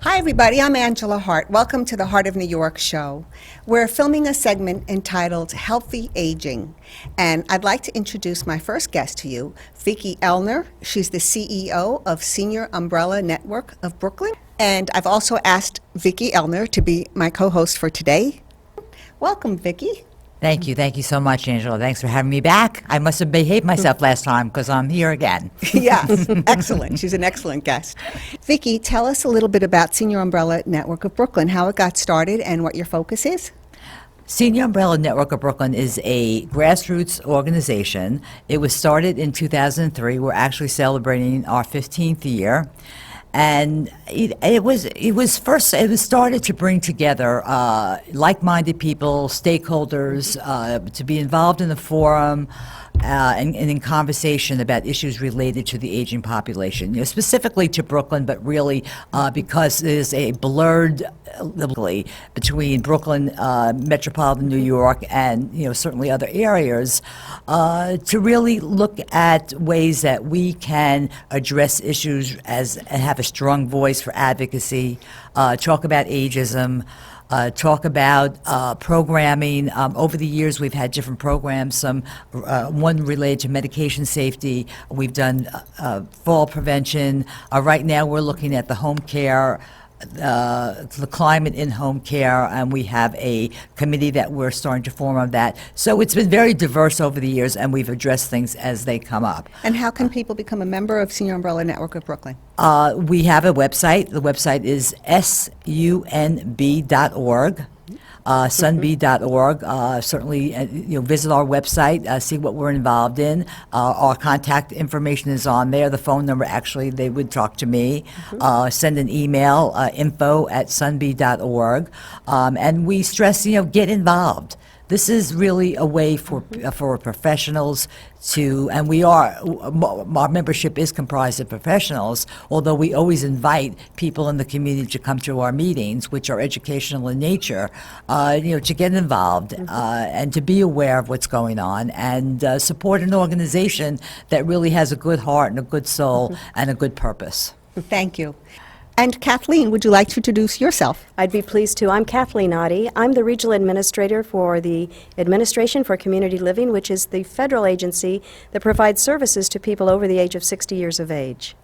Hi, everybody. I'm Angela Hart. Welcome to the Heart of New York show. We're filming a segment entitled Healthy Aging. And I'd like to introduce my first guest to you, Vicki Ellner. She's the CEO of Senior Umbrella Network of Brooklyn. And I've also asked Vicki Ellner to be my co-host for today. Welcome, Vicki. Thank you so much, Angela. Thanks for having me back. I must have behaved myself last time because I'm here again. Yes, excellent. She's an excellent guest. Vicki, tell us a little bit about Senior Umbrella Network of Brooklyn, how it got started and what your focus is. Senior Umbrella Network of Brooklyn is a grassroots organization. It was started in 2003. We're actually celebrating our 15th year. And it was started to bring together like-minded people, stakeholders, to be involved in the forum and in conversation about issues related to the aging population, specifically to Brooklyn, but really because there's a blurred between Brooklyn, metropolitan New York, and certainly other areas, to really look at ways that we can address issues and have a strong voice for advocacy, talk about ageism, talk about programming. Over the years, we've had different programs, one related to medication safety. We've done fall prevention. Right now, we're looking at the home care, the climate in home care, and we have a committee that we're starting to form on that. So it's been very diverse over the years, and we've addressed things as they come up. And how can people become a member of Senior Umbrella Network of Brooklyn? We have a website. The website is sunb.org. sunb.org. Certainly, visit our website, see what we're involved in. Our contact information is on there. The phone number, actually, they would talk to me. Send an email, info@sunb.org. And we stress, get involved. This is really a way for professionals to, and our membership is comprised of professionals, although we always invite people in the community to come to our meetings, which are educational in nature, to get involved and to be aware of what's going on and support an organization that really has a good heart and a good soul and a good purpose. Thank you. And Kathleen, would you like to introduce yourself? I'd be pleased to. I'm Kathleen Otte. I'm the Regional Administrator for the Administration for Community Living, which is the federal agency that provides services to people over the age of 60 years of age.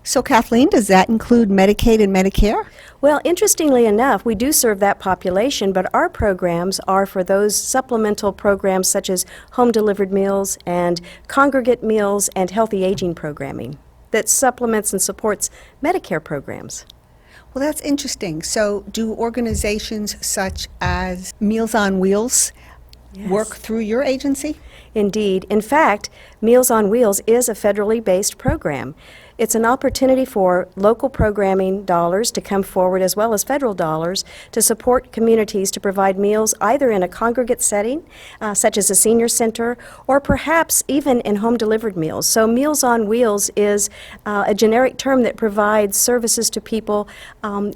So Kathleen, does that include Medicaid and Medicare? Well, interestingly enough, we do serve that population, but our programs are for those supplemental programs such as home-delivered meals and congregate meals and healthy aging programming that supplements and supports Medicare programs. Well, that's interesting. So do organizations such as Meals on Wheels work through your agency? Indeed. In fact, Meals on Wheels is a federally based program. It's an opportunity for local programming dollars to come forward as well as federal dollars to support communities to provide meals either in a congregate setting, such as a senior center, or perhaps even in home-delivered meals. So Meals on Wheels is a generic term that provides services to people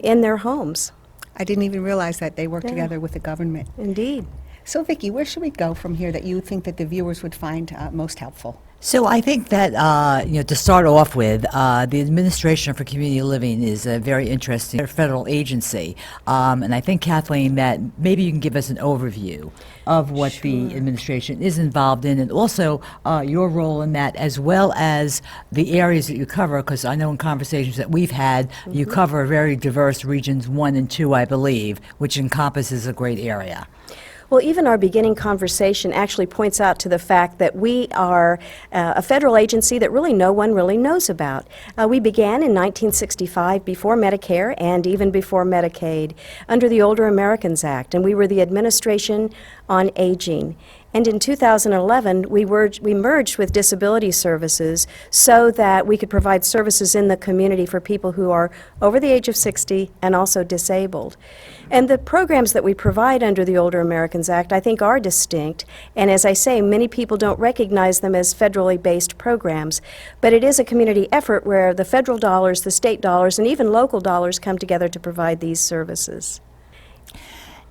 in their homes. I didn't even realize that they work together with the government. Indeed. So Vicki, where should we go from here that you think that the viewers would find most helpful? So I think that, to start off with, the Administration for Community Living is a very interesting federal agency. And I think, Kathleen, that maybe you can give us an overview of what the administration is involved in and also your role in that, as well as the areas that you cover, because I know in conversations that we've had, you cover very diverse regions 1 and 2, I believe, which encompasses a great area. Well, even our beginning conversation actually points out to the fact that we are a federal agency that really no one really knows about. We began in 1965 before Medicare and even before Medicaid under the Older Americans Act, and we were the Administration on Aging. And in 2011, we merged with Disability Services so that we could provide services in the community for people who are over the age of 60 and also disabled. And the programs that we provide under the Older Americans Act, I think, are distinct. And as I say, many people don't recognize them as federally based programs. But it is a community effort where the federal dollars, the state dollars, and even local dollars come together to provide these services.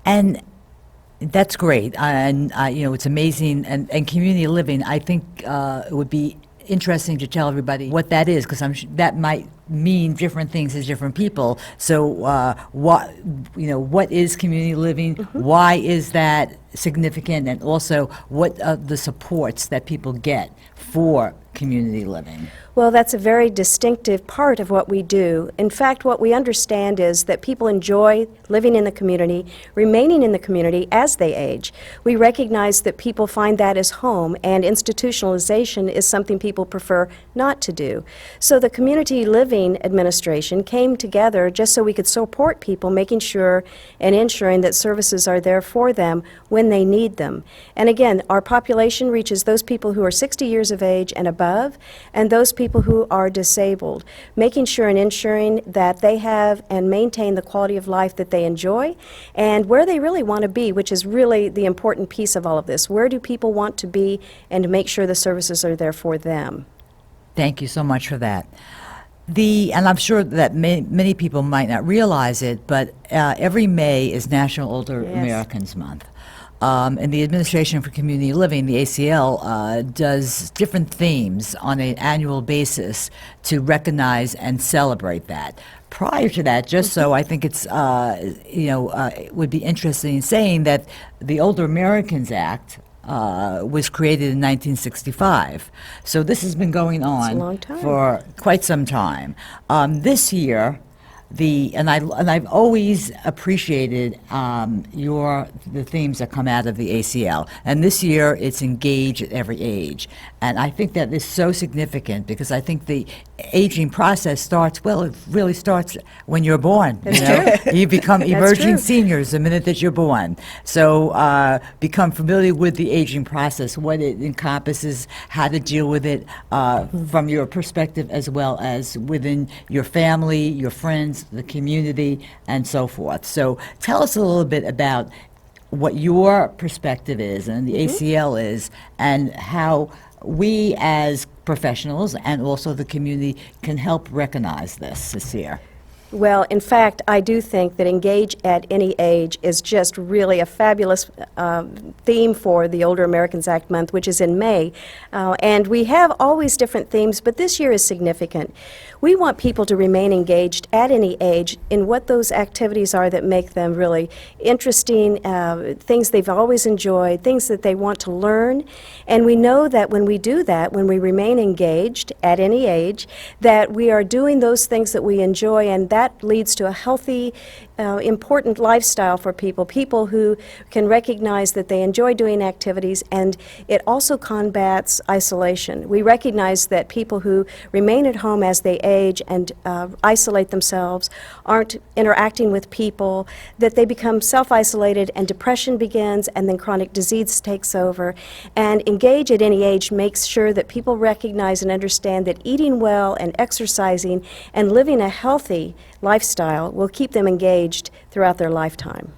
And that's great, and it's amazing. And community living, I think, it would be interesting to tell everybody what that is, because that might mean different things to different people. So, what is community living? Why is that significant? And also, what are the supports that people get for community living? Well, that's a very distinctive part of what we do. In fact, what we understand is that people enjoy living in the community, remaining in the community as they age. We recognize that people find that as home, and institutionalization is something people prefer not to do. So the Community Living Administration came together just so we could support people, making sure and ensuring that services are there for them when they need them. And again, our population reaches those people who are 60 years of age and above, and those people who are disabled, making sure and ensuring that they have and maintain the quality of life that they enjoy and where they really want to be, which is really the important piece of all of this. Where do people want to be, and to make sure the services are there for them. Thank you so much for that. And I'm sure that many people might not realize it, but every May is National Older Americans Month. And the Administration for Community Living, the ACL, does different themes on an annual basis to recognize and celebrate that. Prior to that, just so I think it's, it would be interesting in saying that the Older Americans Act was created in 1965. So this has been going on a long time. For quite some time. This year, I've always appreciated the themes that come out of the ACL. And this year, it's engage at every age. And I think that is so significant because I think the aging process it really starts when you're born. That's true. You become That's emerging true. seniors the minute that you're born. So become familiar with the aging process, what it encompasses, how to deal with it from your perspective as well as within your family, your friends, the community, and so forth. So tell us a little bit about what your perspective is and the ACL is, and how we as professionals and also the community can help recognize this year. Well, in fact, I do think that engage at any age is just really a fabulous theme for the Older Americans Act Month, which is in May. And we have always different themes, but this year is significant. We want people to remain engaged at any age in what those activities are that make them really interesting, things they've always enjoyed, things that they want to learn. And we know that when we do that, when we remain engaged at any age, that we are doing those things that we enjoy, and that leads to a healthy, important lifestyle for people who can recognize that they enjoy doing activities, and it also combats isolation. We recognize that people who remain at home as they age and isolate themselves, aren't interacting with people, that they become self-isolated and depression begins, and then chronic disease takes over. And engage at any age makes sure that people recognize and understand that eating well and exercising and living a healthy lifestyle will keep them engaged throughout their lifetime.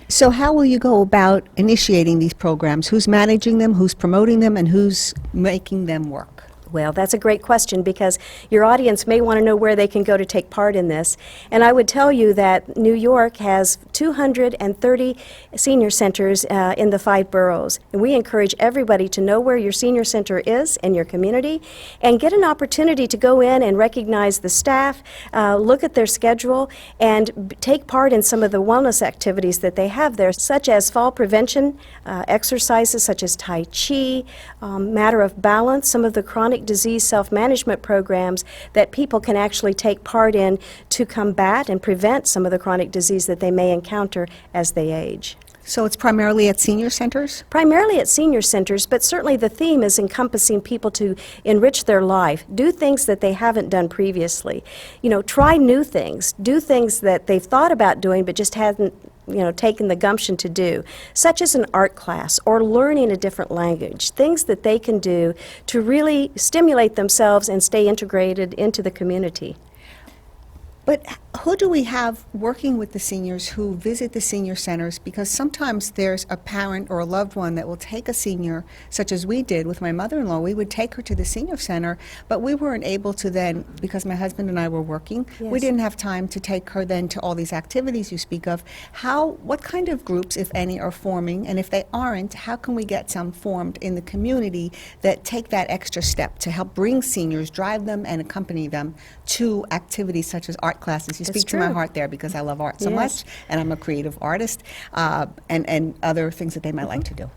So how will you go about initiating these programs? Who's managing them, who's promoting them, and who's making them work? Well, that's a great question, because your audience may want to know where they can go to take part in this. And I would tell you that New York has 230 senior centers in the 5 boroughs. And we encourage everybody to know where your senior center is in your community and get an opportunity to go in and recognize the staff, look at their schedule, and take part in some of the wellness activities that they have there, such as fall prevention exercises such as Tai Chi, matter of balance, some of the chronic disease self-management programs that people can actually take part in to combat and prevent some of the chronic disease that they may encounter as they age. So it's primarily at senior centers? Primarily at senior centers, but certainly the theme is encompassing people to enrich their life, do things that they haven't done previously. Try new things, do things that they've thought about doing but just hadn't taken the gumption to do, such as an art class or learning a different language, things that they can do to really stimulate themselves and stay integrated into the community. But who do we have working with the seniors who visit the senior centers? Because sometimes there's a parent or a loved one that will take a senior, such as we did with my mother-in-law. We would take her to the senior center, but we weren't able to then, because my husband and I were working, we Yes. didn't have time to take her then to all these activities you speak of. What kind of groups, if any, are forming? And if they aren't, how can we get some formed in the community that take that extra step to help bring seniors, drive them and accompany them to activities such as art classes? You That's speak to my true. heart there because I love art so Yes. much, and I'm a creative artist, and other things that they might like to do.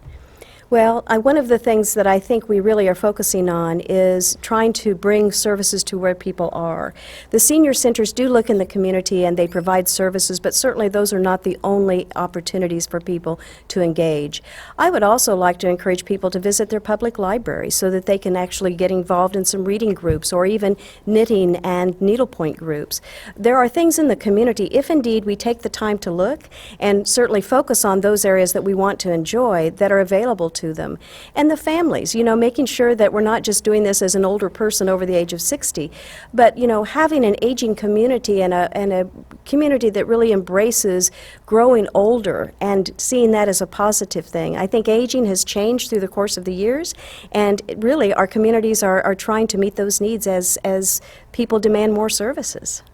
Well, one of the things that I think we really are focusing on is trying to bring services to where people are. The senior centers do look in the community and they provide services, but certainly those are not the only opportunities for people to engage. I would also like to encourage people to visit their public library so that they can actually get involved in some reading groups or even knitting and needlepoint groups. There are things in the community, if indeed we take the time to look and certainly focus on those areas that we want to enjoy, that are available to them. And the families, making sure that we're not just doing this as an older person over the age of 60, but, having an aging community and a community that really embraces growing older and seeing that as a positive thing. I think aging has changed through the course of the years, and really our communities are trying to meet those needs as people demand more services.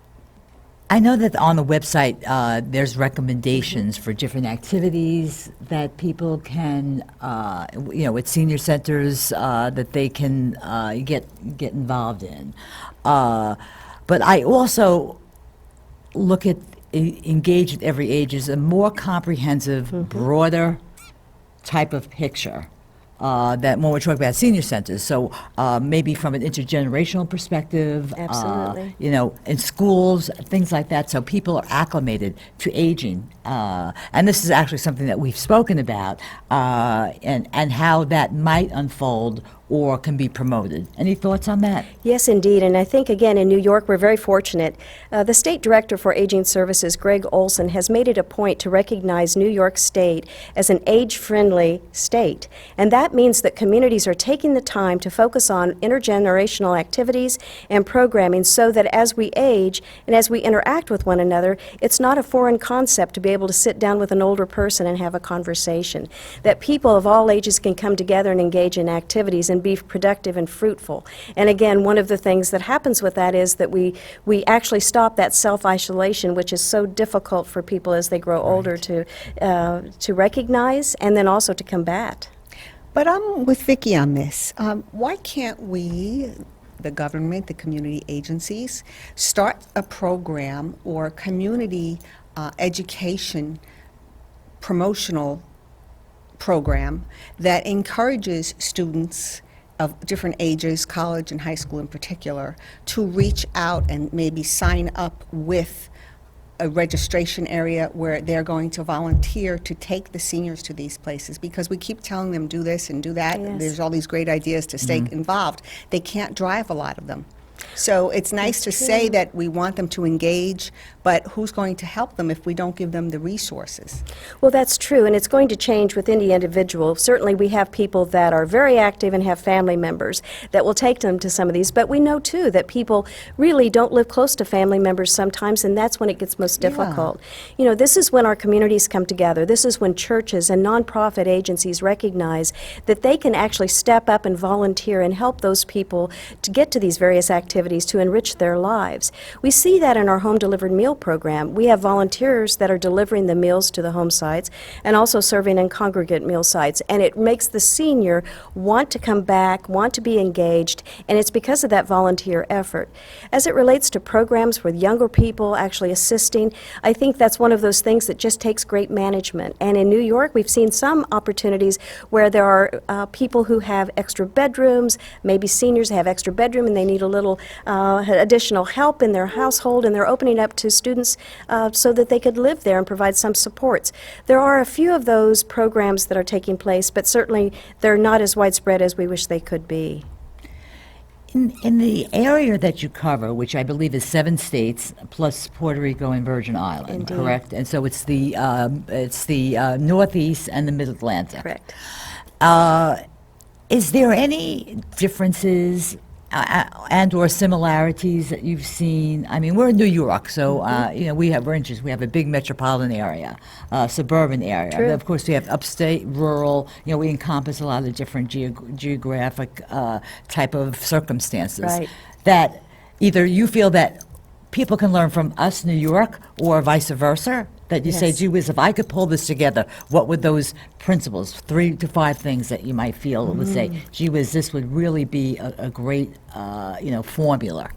I know that on the website there's recommendations for different activities that people can, with senior centers that they can get involved in. But I also look at engage with every age as a more comprehensive, broader type of picture. That when we're talking about senior centers, so maybe from an intergenerational perspective, Absolutely. In schools, things like that, so people are acclimated to aging. And this is actually something that we've spoken about, and how that might unfold or can be promoted. Any thoughts on that? Yes, indeed. And I think, again, in New York, we're very fortunate. The State Director for Aging Services, Greg Olson, has made it a point to recognize New York State as an age-friendly state. And that means that communities are taking the time to focus on intergenerational activities and programming so that as we age and as we interact with one another, it's not a foreign concept to be able to sit down with an older person and have a conversation. That people of all ages can come together and engage in activities and be productive and fruitful. And again, one of the things that happens with that is that we actually stop that self-isolation, which is so difficult for people as they grow older to recognize and then also to combat. But I'm with Vicki on this. Why can't we, the government, the community agencies, start a program or community education promotional program that encourages students of different ages, college and high school in particular, to reach out and maybe sign up with a registration area where they're going to volunteer to take the seniors to these places, because we keep telling them do this and do that. Yes. There's all these great ideas to stay involved. They can't drive a lot of them. So it's nice to say that we want them to engage, but who's going to help them if we don't give them the resources? Well, that's true, and it's going to change within the individual. Certainly, we have people that are very active and have family members that will take them to some of these, but we know, too, that people really don't live close to family members sometimes, and that's when it gets most difficult. This is when our communities come together. This is when churches and nonprofit agencies recognize that they can actually step up and volunteer and help those people to get to these various activities to enrich their lives. We see that in our home-delivered meal program. We have volunteers that are delivering the meals to the home sites and also serving in congregate meal sites, and it makes the senior want to come back, want to be engaged, and it's because of that volunteer effort. As it relates to programs with younger people actually assisting, I think that's one of those things that just takes great management. And in New York, we've seen some opportunities where there are people who have extra bedrooms, maybe seniors have extra bedroom and they need a little additional help in their household, and they're opening up to students so that they could live there and provide some supports. There are a few of those programs that are taking place, but certainly they're not as widespread as we wish they could be. In the area that you cover, which I believe is 7 states plus Puerto Rico and Virgin Island, Indeed. correct? And so it's the Northeast and the Mid-Atlantic. Correct. Is there any differences and or similarities that you've seen? I mean, we're in New York, so you know, we're interested. We have a big metropolitan area, suburban area. True. But of course, we have upstate, rural. You know, we encompass a lot of different geographic type of circumstances. Right. That either you feel that people can learn from us, New York, or vice versa. That you say, Yes. gee whiz, if I could pull this together, what would those principles, 3 to 5 things that you might feel would say, gee whiz, this would really be a great, you know, formula?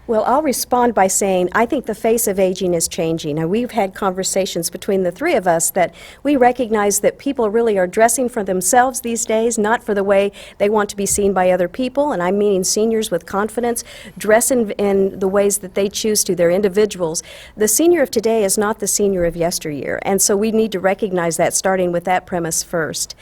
Well, I'll respond by saying I think the face of aging is changing. Now, we've had conversations between the three of us that we recognize that people really are dressing for themselves these days, not for the way they want to be seen by other people. And I'm meaning seniors with confidence, dress in the ways that they choose to. They're individuals. The senior of today is not the senior of yesteryear. And so we need to recognize that, starting with that premise first.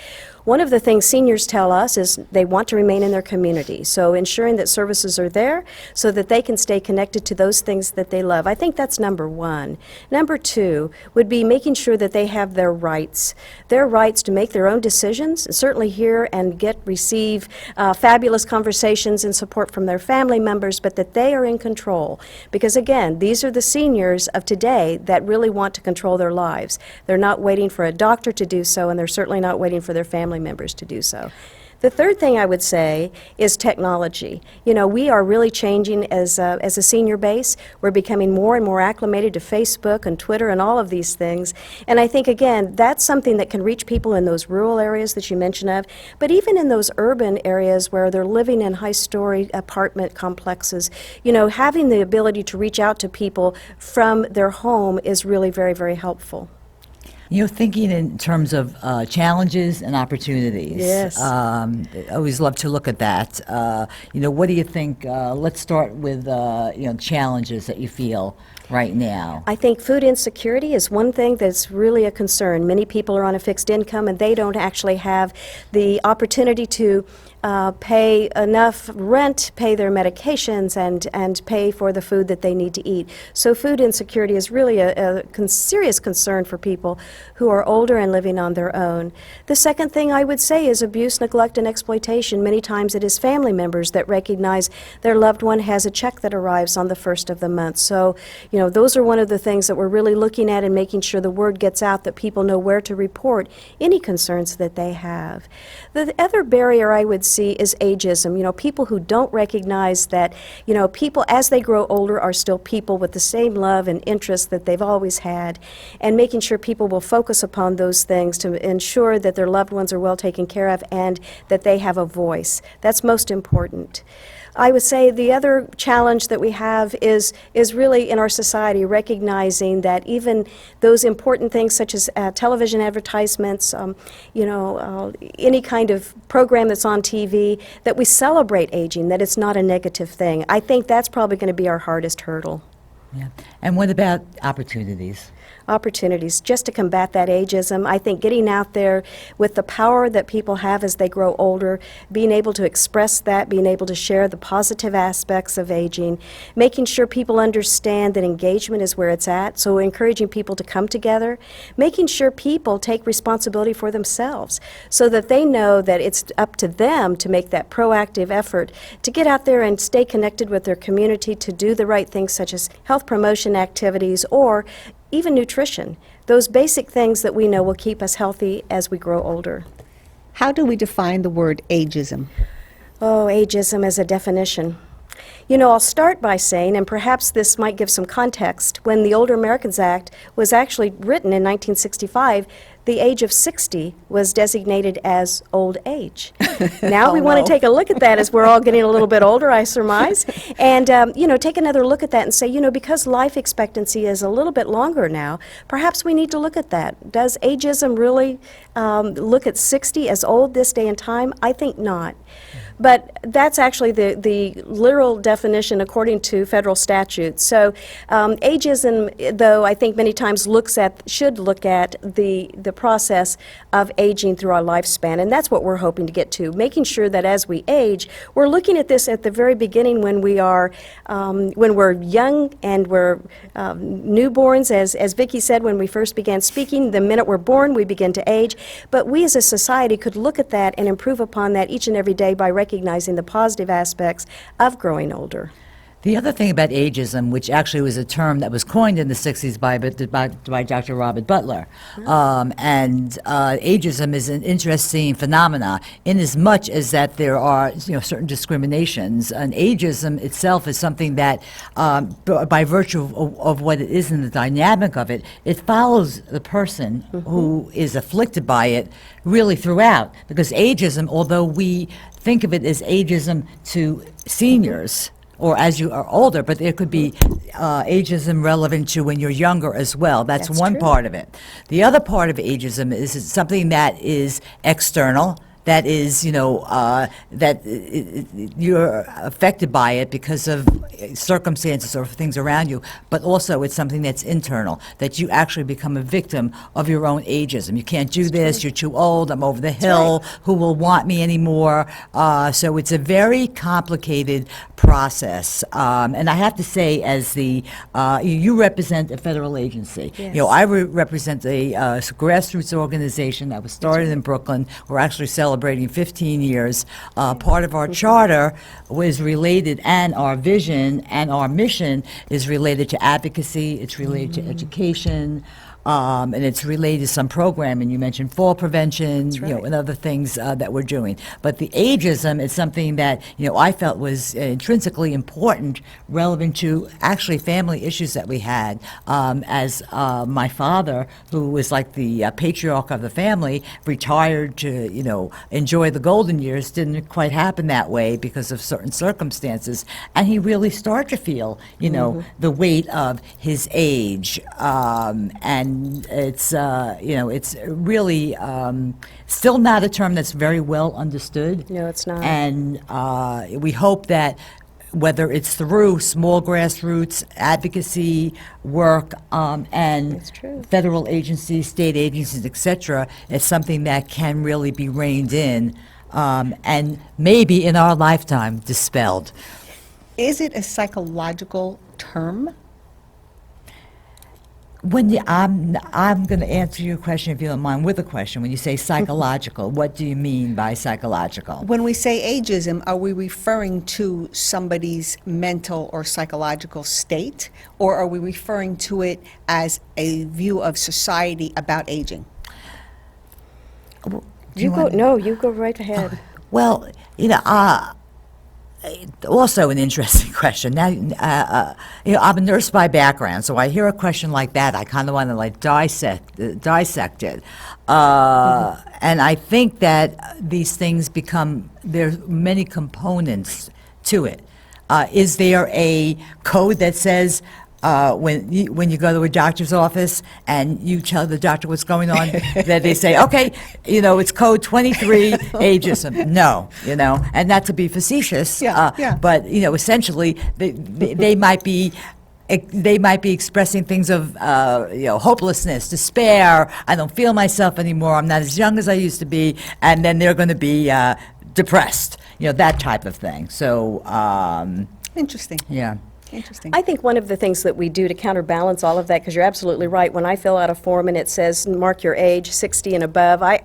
One of the things seniors tell us is they want to remain in their community, so ensuring that services are there so that they can stay connected to those things that they love. I think that's number one. Number two would be making sure that they have their rights to make their own decisions, and certainly hear and receive fabulous conversations and support from their family members, but that they are in control. Because again, these are the seniors of today that really want to control their lives. They're not waiting for a doctor to do so, and they're certainly not waiting for their family members to do so. The third thing I would say is technology. You know, we are really changing as a senior base. We're becoming more and more acclimated to Facebook and Twitter and all of these things. And I think, again, that's something that can reach people in those rural areas that you mentioned of, but even in those urban areas where they're living in high-story apartment complexes, you know, having the ability to reach out to people from their home is really very, very helpful. You know, thinking in terms of challenges and opportunities. Yes. I always love to look at that. You know, what do you think? Let's start with, you know, challenges that you feel right now. I think food insecurity is one thing that's really a concern. Many people are on a fixed income and they don't actually have the opportunity to pay enough rent, pay their medications, and pay for the food that they need to eat. So food insecurity is really a serious concern for people who are older and living on their own. The second thing I would say is abuse, neglect, and exploitation. Many times it is family members that recognize their loved one has a check that arrives on the first of the month. So, you know, those are one of the things that we're really looking at and making sure the word gets out that people know where to report any concerns that they have. The other barrier I would see is ageism. You know, people who don't recognize that, you know, people as they grow older are still people with the same love and interest that they've always had, and making sure people will focus upon those things to ensure that their loved ones are well taken care of and that they have a voice. That's most important. I would say the other challenge that we have is really in our society recognizing that even those important things such as television advertisements, you know, any kind of program that's on TV, that we celebrate aging, that it's not a negative thing. I think that's probably going to be our hardest hurdle. Yeah. And what about opportunities? Opportunities just to combat that ageism. I think getting out there with the power that people have as they grow older, being able to express that, being able to share the positive aspects of aging, making sure people understand that engagement is where it's at, so encouraging people to come together, making sure people take responsibility for themselves so that they know that it's up to them to make that proactive effort to get out there and stay connected with their community, to do the right things such as health promotion activities or even nutrition, those basic things that we know will keep us healthy as we grow older. How do we define the word ageism? Oh, ageism as a definition. You know, I'll start by saying, and perhaps this might give some context, when the Older Americans Act was actually written in 1965, the age of 60 was designated as old age. Now we want to take a look at that as we're all getting a little bit older, I surmise, and you know, take another look at that and say, you know, because life expectancy is a little bit longer now, perhaps we need to look at that. Does ageism really look at 60 as old this day and time? I think not. But that's actually the literal definition according to federal statute. So ageism, though, I think many times should look at the process of aging through our lifespan, and that's what we're hoping to get to, making sure that as we age, we're looking at this at the very beginning when we're young and we're newborns, as Vicki said when we first began speaking, the minute we're born we begin to age, but we as a society could look at that and improve upon that each and every day by recognizing recognizing the positive aspects of growing older. The other thing about ageism, which actually was a term that was coined in the 60s by Dr. Robert Butler, and ageism is an interesting phenomena in as much as that there are certain discriminations. And ageism itself is something that, by virtue of what it is and the dynamic of it, it follows the person who is afflicted by it really throughout. Because ageism, although we think of it as ageism to seniors, or as you are older, but there could be ageism relevant to when you're younger as well. That's one true. part of it. The other part of ageism is something that is external, that is, you're affected by it because of circumstances or things around you, but also it's something that's internal, that you actually become a victim of your own ageism. You can't do this, you're too old, I'm over the hill, who will want me anymore? So it's a very complicated process. And I have to say, as you represent a federal agency. Yes. I represent a grassroots organization that was started in Brooklyn. We're actually celebrating 15 years. Part of our charter was related, and our vision and our mission is related to advocacy, it's related to education, and it's related to some programming. You mentioned fall prevention, and other things that we're doing. But the ageism is something that I felt was intrinsically important, relevant to actually family issues that we had. As my father, who was like the patriarch of the family, retired to enjoy the golden years, didn't quite happen that way because of certain circumstances, and he really started to feel the weight of his age, and it's it's really still not a term that's very well understood. No, it's not. And we hope that whether it's through small grassroots advocacy work and That's true. federal agencies, state agencies, etc., it's something that can really be reined in and maybe in our lifetime dispelled. Is it a psychological term? I'm going to answer your question, if you don't mind, with a question. When you say psychological, what do you mean by psychological? When we say ageism, are we referring to somebody's mental or psychological state, or are we referring to it as a view of society about aging? You go right ahead. Well, also an interesting question. Now, I'm a nurse by background, so I hear a question like that, I kind of want to dissect it. And I think that these things there's many components to it. Is there a code that says when you go to a doctor's office and you tell the doctor what's going on, that they say, okay, it's code 23, ageism? No, and not to be facetious, but essentially they might be expressing things of hopelessness, despair. I don't feel myself anymore. I'm not as young as I used to be, and then they're going to be depressed. That type of thing. So Interesting. yeah. Interesting. I think one of the things that we do to counterbalance all of that, because you're absolutely right, when I fill out a form and it says mark your age, 60 and above, I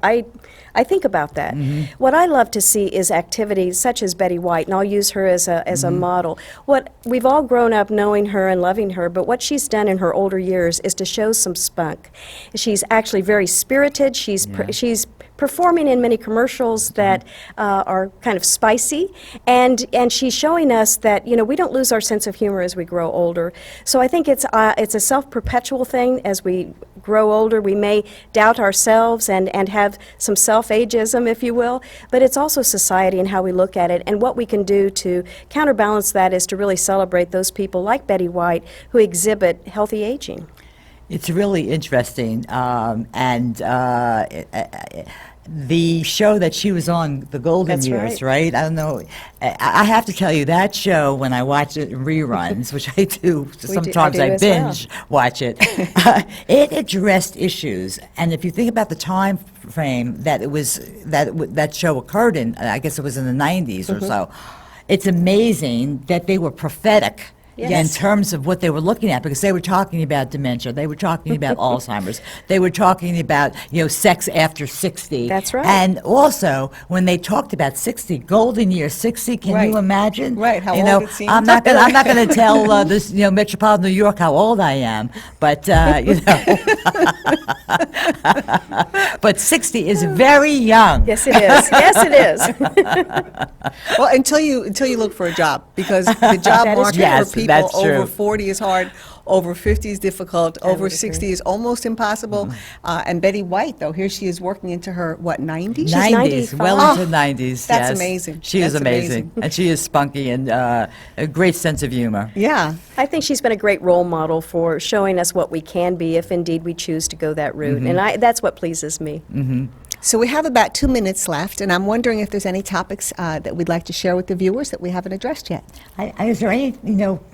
think about that. What I love to see is activities such as Betty White, and I'll use her as a model. What we've all grown up knowing her and loving her, but what she's done in her older years is to show some spunk. She's actually very spirited. She's performing in many commercials that are kind of spicy, and she's showing us that we don't lose our sense of humor as we grow older. So I think it's a self-perpetual thing. As we grow older, we may doubt ourselves and have some self-ageism, if you will, but it's also society and how we look at it, and what we can do to counterbalance that is to really celebrate those people like Betty White who exhibit healthy aging. It's really interesting, the show that she was on, The Golden That's Years, right? I don't know. I have to tell you, that show, when I watch it in reruns, which I do, sometimes I as well. binge watch it, it addressed issues. And if you think about the time frame that that show occurred in, I guess it was in the 90s or so, it's amazing that they were prophetic Yes. in terms of what they were looking at, because they were talking about dementia, they were talking about Alzheimer's, they were talking about, sex after 60. That's right. And also, when they talked about 60, golden year 60, can Right. you imagine? Right, how You old know, it seems. I'm not gonna tell this, metropolitan New York how old I am, but but 60 is very young. Yes, it is. Yes, it is. Well, until you look for a job, because the job That is market true. Yes, for people that's true. over 40 is hard, over 50 is difficult, over would 60 agree. is almost impossible. And Betty White, though, here she is working into her, what, 90s? 90s, well 95. into 90s. That's yes. amazing. She is That's amazing, and she is spunky and a great sense of humor. Yeah. I think she's been a great role model for showing us what we can be if indeed we choose to go that route. And that's what pleases me. So we have about 2 minutes left, and I'm wondering if there's any topics that we'd like to share with the viewers that we haven't addressed yet. Is there any,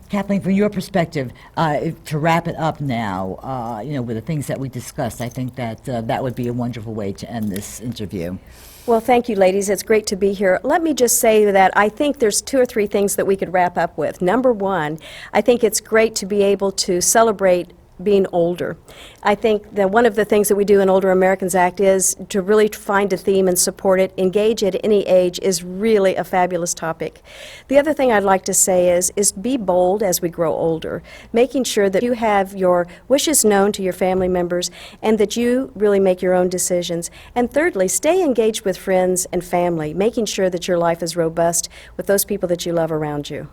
Kathleen, from your perspective, to wrap it up now, with the things that we discussed, I think that that would be a wonderful way to end this interview. Well, thank you, ladies. It's great to be here. Let me just say that I think there's 2 or 3 things that we could wrap up with. Number one, I think it's great to be able to celebrate being older. I think that one of the things that we do in Older Americans Act is to really find a theme and support it. Engage at any age is really a fabulous topic. The other thing I'd like to say is be bold as we grow older, making sure that you have your wishes known to your family members and that you really make your own decisions. And thirdly, stay engaged with friends and family, making sure that your life is robust with those people that you love around you.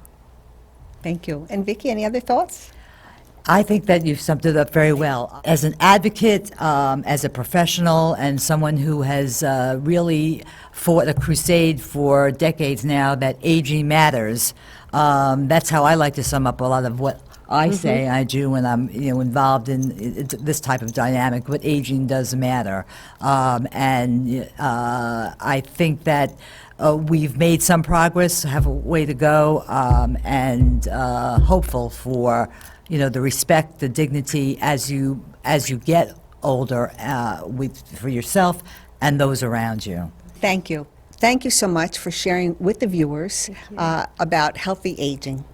Thank you. And Vicki, any other thoughts? I think that you've summed it up very well. As an advocate, as a professional, and someone who has really fought a crusade for decades now that aging matters, that's how I like to sum up a lot of what I say I do when I'm involved in this type of dynamic, but aging does matter. I think that we've made some progress, have a way to go, and hopeful for the respect, the dignity as you get older for yourself and those around you. Thank you. Thank you so much for sharing with the viewers about healthy aging.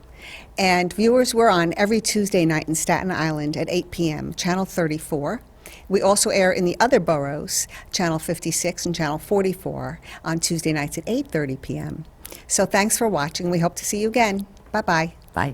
And viewers, we're on every Tuesday night in Staten Island at 8 p.m., Channel 34. We also air in the other boroughs, Channel 56 and Channel 44, on Tuesday nights at 8:30 p.m. So thanks for watching. We hope to see you again. Bye-bye. Bye.